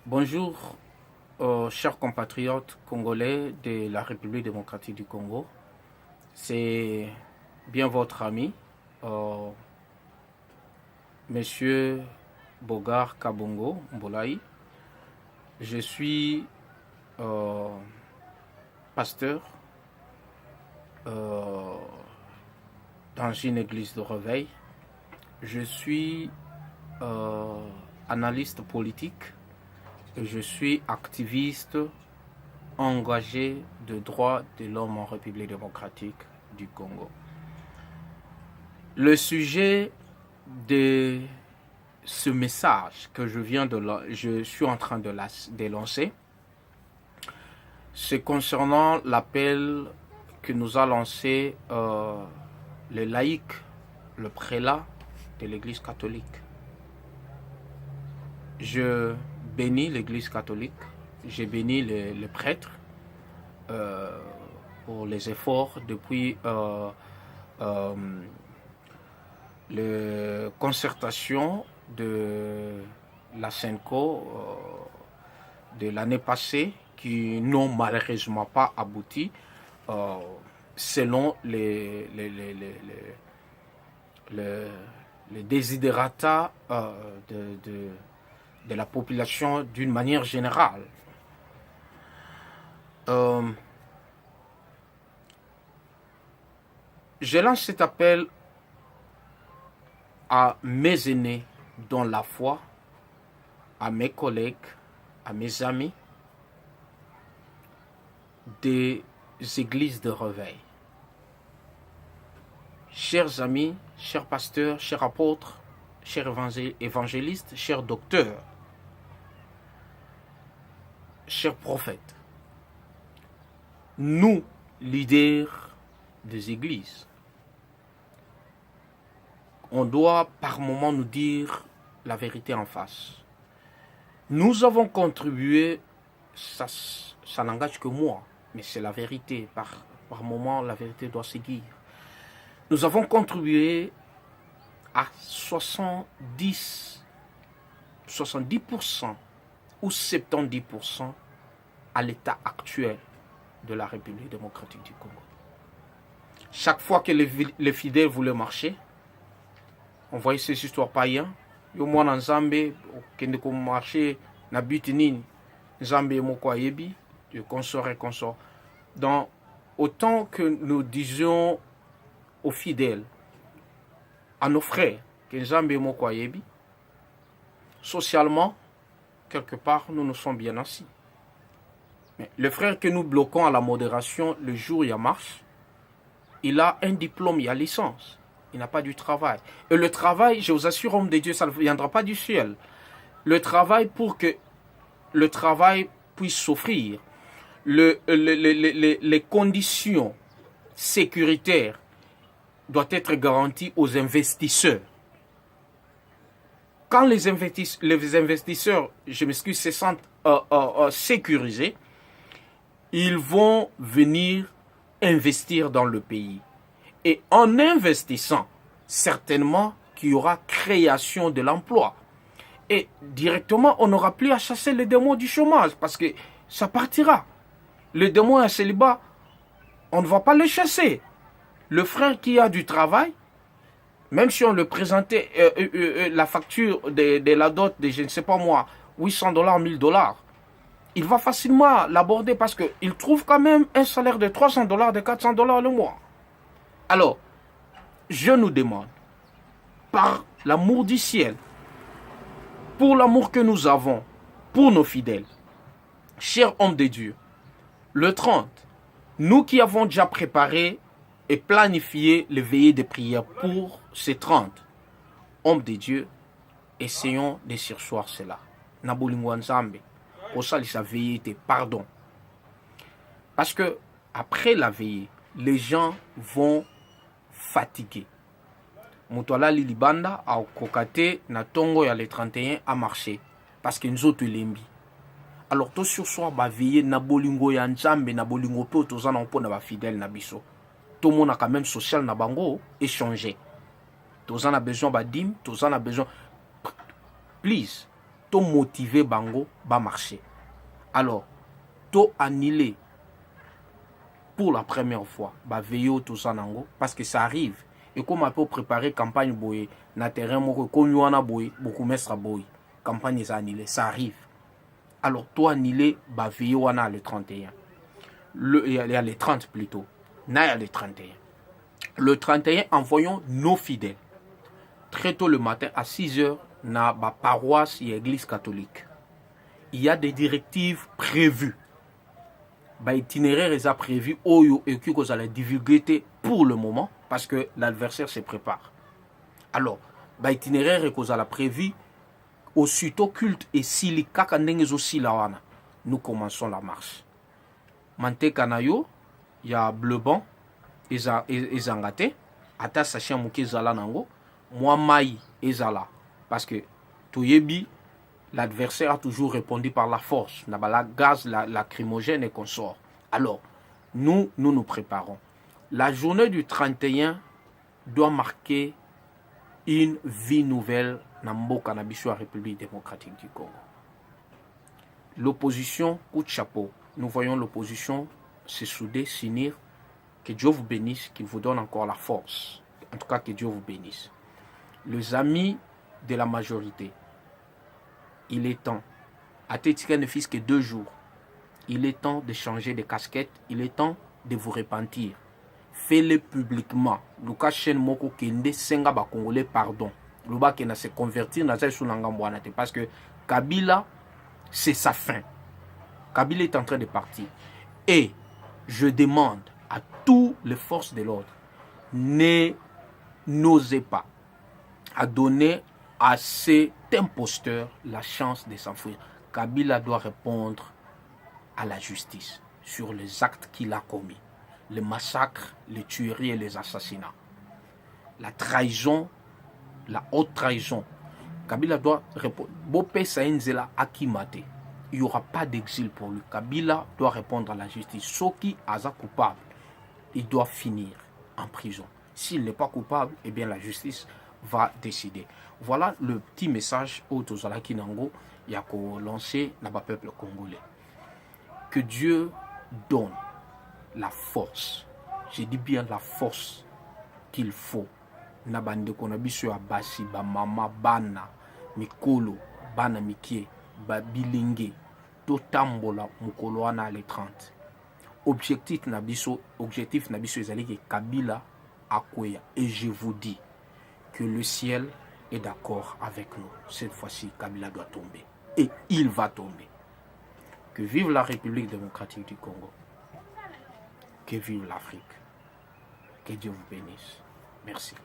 Bonjour, chers compatriotes congolais de la République démocratique du Congo. C'est bien votre ami, euh, Monsieur Bogar Kabongo Mbolaï. Je suis euh, pasteur euh, dans une église de réveil. Je suis analyste politique et je suis activiste engagé de droits de l'homme en République démocratique du Congo. Le sujet de ce message que je suis en train de lancer, c'est concernant l'appel que nous a lancé le laïc, le prélat de l'Église catholique. Je bénis l'Église catholique, j'ai béni les prêtres pour les efforts depuis les concertations de la SENCO de l'année passée qui n'ont malheureusement pas abouti selon les desiderata de la population d'une manière générale. Je lance cet appel à mes aînés dans la foi, à mes collègues, à mes amis des églises de réveil. Chers amis, chers pasteurs, chers apôtres, chers évangélistes, chers docteurs, chers prophètes, nous, leaders des églises, on doit par moment nous dire la vérité en face. Nous avons contribué, ça n'engage que moi, mais c'est la vérité. Par moment, la vérité doit se dire. Nous avons contribué à 70% ou 70% à l'état actuel de la République démocratique du Congo. Chaque fois que les fidèles voulaient marcher, on voyait ces histoires païens. Yo mwana nzambe kende ko marché na but nini nzambe moko ayebi consort et consort. Donc autant que nous disions aux fidèles, à nos frères que nzambe moko ayebi, socialement quelque part nous nous sommes bien assis. Mais le frère que nous bloquons à la modération le jour où il y a marche, il a un diplôme, il a licence. Il n'a pas du travail. Et le travail, je vous assure, homme de Dieu, ça ne viendra pas du ciel. Le travail, pour que le travail puisse s'offrir, les conditions sécuritaires doivent être garanties aux investisseurs. Quand les investisseurs, je m'excuse, se sentent sécurisés, ils vont venir investir dans le pays. Et en investissant, certainement qu'il y aura création de l'emploi. Et directement, on n'aura plus à chasser les démons du chômage parce que ça partira. Le démon à célibat, on ne va pas le chasser. Le frère qui a du travail, même si on le présentait la facture de la dot de, je ne sais pas moi, $800, $1000, il va facilement l'aborder parce qu'il trouve quand même un salaire de $300, de $400 le mois. Alors, je nous demande, par l'amour du ciel, pour l'amour que nous avons pour nos fidèles, chers hommes de Dieu, le 30, nous qui avons déjà préparé et planifié les veillées de prière pour ces 30 hommes de Dieu, essayons de sursoir cela. Nabolingo Nzambe, pour ça, les veillées de pardon. Parce que après la veillée, les gens vont fatigué. Mutuala Lilibanda a kokate na tongo ya le 31 a marché parce que nous autres lembi. Alors to sur soir ba veiller na bolingo ya nzambe na bolingo pe tozana mpona ba fidèle na biso. To mona quand même social na bango échanger. Tozana besoin ba dim, tozana besoin please. to motiver bango ba marcher. Alors to annuler pour la première fois ba veiller tout ça nango parce que ça arrive. Et comme on peut préparer campagne boye na terrain moko comme wana boye beaucoup mestra boye campagne ça annulé, ça arrive. Alors toi annuler ba veiller wana le 31. Il y a les 30 plutôt. Il y a les 31. Le 31, envoyons nos fidèles très tôt le matin à 6h dans la paroisse et l'église catholique. Il y a des directives prévues. L'itinéraire est prévu et que vous allez divulguer pour le moment parce que l'adversaire se prépare. Alors, l'itinéraire est que prévu aussitôt culte et sili kakandenge aussi là nous commençons la marche. Mante kanayo, il y a bleu blanc ezangate ata sachet muke zala nango moi mai ezala parce que toyebi l'adversaire a toujours répondu par la force na bala gaz lacrymogène et consort. Alors nous nous préparons. La journée du 31 doit marquer une vie nouvelle na mboka na biso République démocratique du Congo. L'opposition coup de chapeau. Nous voyons l'opposition se souder, s'unir. Que Dieu vous bénisse, qu'il vous donne encore la force. En tout cas, que Dieu vous bénisse. Les amis de la majorité, il est temps. À Tétika ne fils que 2 jours. Il est temps de changer de casquette. Il est temps de vous repentir. Faites-le publiquement. Luka Chen Moko Kende Senga ba Congolais pardon. Luba Kena se convertir dans un Sunangambouanate. Parce que Kabila, c'est sa fin. Kabila est en train de partir. Et je demande à toutes les forces de l'ordre, n'osez pas à donner à cet imposteur la chance de s'enfuir. Kabila doit répondre à la justice sur les actes qu'il a commis. Les massacres, les tueries et les assassinats. La trahison, la haute trahison. Kabila doit répondre. Bopé Saïnzela Akimate. Il n'y aura pas d'exil pour lui. Kabila doit répondre à la justice. Soki Aza coupable, il doit finir en prison. S'il n'est pas coupable, eh bien la justice va décider. Voilà le petit message au Tozalaki Nango Yako lancé dans le peuple congolais. Que Dieu donne la force. Je dis bien la force qu'il faut. Nabande konabiso abasi ba mama bana mikolo bana mikie ba bilingue totambola mukolo wana les 30. Objectif nabiso ezali que Kabila akoya. Et je vous dis que le ciel est d'accord avec nous. Cette fois-ci, Kabila doit tomber. Et il va tomber. Que vive la République démocratique du Congo. Que vive l'Afrique. Que Dieu vous bénisse. Merci.